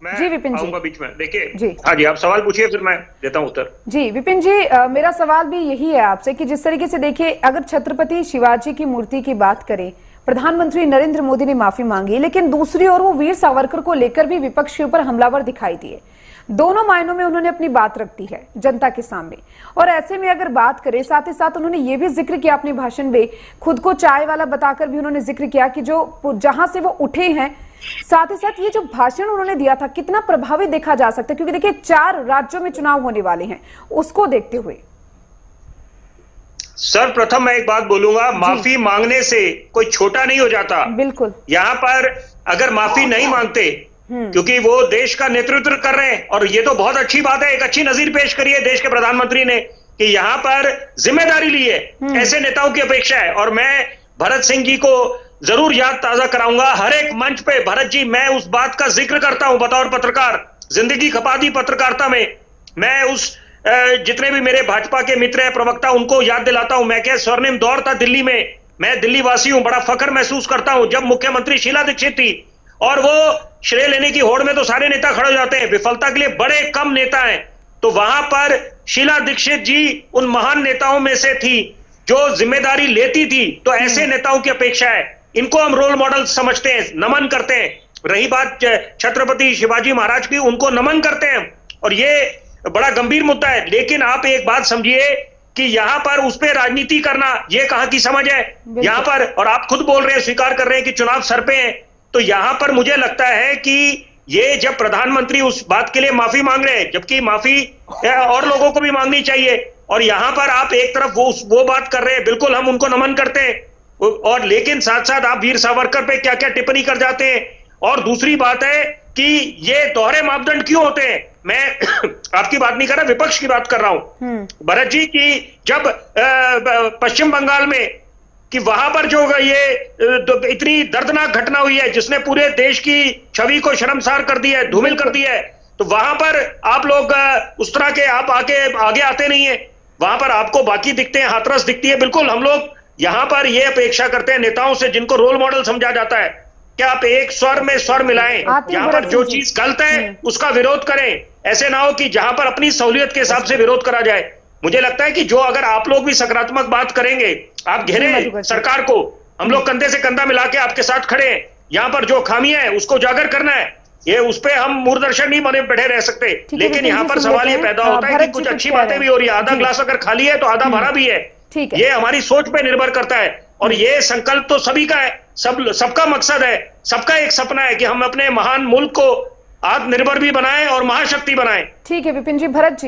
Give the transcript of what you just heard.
जी विपिन जी, आऊंगा बीच में। देखिए जी, हाँ जी, आप सवाल पूछिए फिर मैं देता हूं उत्तर। जी विपिन जी, मेरा सवाल भी यही है आपसे कि जिस तरीके से देखिए, अगर छत्रपति शिवाजी की मूर्ति की बात करें, प्रधानमंत्री नरेंद्र मोदी ने माफी मांगी, लेकिन दूसरी ओर वो वीर सावरकर को लेकर भी विपक्ष के ऊपर हमलावर दिखाई दिए। दोनों मायनों में उन्होंने अपनी बात रख दी है जनता के सामने। और ऐसे में अगर बात करें, साथ ही साथ उन्होंने ये भी जिक्र किया अपने भाषण में, खुद को चाय वाला बताकर भी उन्होंने जिक्र किया कि जो जहां से वो उठे हैं, साथ ही साथ ये जो भाषण उन्होंने दिया था कितना प्रभावी देखा जा सकता है, क्योंकि देखिए 4 राज्यों में चुनाव होने वाले हैं, उसको देखते हुए। सर्वप्रथम मैं एक बात बोलूंगा, माफी मांगने से कोई छोटा नहीं हो जाता। बिल्कुल। यहाँ पर अगर माफी नहीं मांगते, क्योंकि वो देश का नेतृत्व कर रहे हैं, और ये तो बहुत अच्छी बात है, एक अच्छी नजीर पेश करी है देश के प्रधानमंत्री ने कि यहाँ पर जिम्मेदारी ली है। ऐसे नेताओं की अपेक्षा है। और मैं भरत सिंह जी को जरूर याद ताजा कराऊंगा हर एक मंच पे। भरत जी, मैं उस बात का जिक्र करता हूं बतौर पत्रकार, जिंदगी खपा दी पत्रकारिता में। मैं उस जितने भी मेरे भाजपा के मित्र हैं, प्रवक्ता, उनको याद दिलाता हूं। मैं क्या स्वर्णिम दौर था दिल्ली में, मैं दिल्ली वासी हूं, बड़ा फख्र महसूस करता हूं जब मुख्यमंत्री शीला दीक्षित थी। और वो श्रेय लेने की होड़ में तो सारे नेता खड़े हो जाते हैं, विफलता के लिए बड़े कम नेता हैं। तो वहां पर शीला दीक्षित जी उन महान नेताओं में से थी जो जिम्मेदारी लेती थी। तो ऐसे नेताओं की अपेक्षा है, इनको हम रोल मॉडल समझते हैं, नमन करते हैं। रही बात छत्रपति शिवाजी महाराज की, उनको नमन करते हैं, और ये बड़ा गंभीर मुद्दा है। लेकिन आप एक बात समझिए कि यहां पर उस पर राजनीति करना, ये कहां की समझ है यहां पर। और आप खुद बोल रहे हैं, स्वीकार कर रहे हैं कि चुनाव सर पे हैं। तो यहां पर मुझे लगता है कि ये जब प्रधानमंत्री उस बात के लिए माफी मांग रहे हैं, जबकि माफी और लोगों को भी मांगनी चाहिए, और यहां पर आप एक तरफ वो बात कर रहे हैं, बिल्कुल हम उनको नमन करते हैं, और लेकिन साथ साथ आप वीर सावरकर पे क्या क्या टिप्पणी कर जाते हैं। और दूसरी बात है कि ये दोहरे मापदंड क्यों होते हैं। मैं आपकी बात नहीं कर रहा, विपक्ष की बात कर रहा हूं भरत जी की। जब पश्चिम बंगाल में कि वहां पर जो ये इतनी दर्दनाक घटना हुई है जिसने पूरे देश की छवि को शर्मसार कर दिया है, धूमिल कर दिया है, तो वहां पर आप लोग उस तरह के आप आगे आते नहीं है। वहां पर आपको बाकी दिखते हैं, हाथरस दिखती है। बिल्कुल हम लोग यहां पर यह अपेक्षा करते हैं नेताओं से जिनको रोल मॉडल समझा जाता है कि आप एक स्वर में स्वर मिलाएं। यहां पर जो चीज गलत है उसका विरोध करें। ऐसे ना हो कि जहां पर अपनी सहूलियत के हिसाब से विरोध करा जाए। मुझे लगता है कि जो अगर आप लोग भी सकारात्मक बात करेंगे, आप घेरे सरकार को, हम लोग कंधे से कंधा मिला के आपके साथ खड़े हैं। यहाँ पर जो खामियां है उसको उजागर करना है, ये उस पे हम मूर्दर्शन नहीं बने बैठे रह सकते। लेकिन यहाँ पर सवाल ये पैदा होता है कि कुछ अच्छी बातें भी हो रही है, आधा ग्लास अगर खाली है तो आधा भरा भी है। ये हमारी सोच पे निर्भर करता है। और ये संकल्प तो सभी का है, सबका मकसद है, सबका एक सपना है कि हम अपने महान मुल्क को आत्मनिर्भर भी बनाएं और महाशक्ति बनाएं। ठीक है विपिन जी। भरत जी।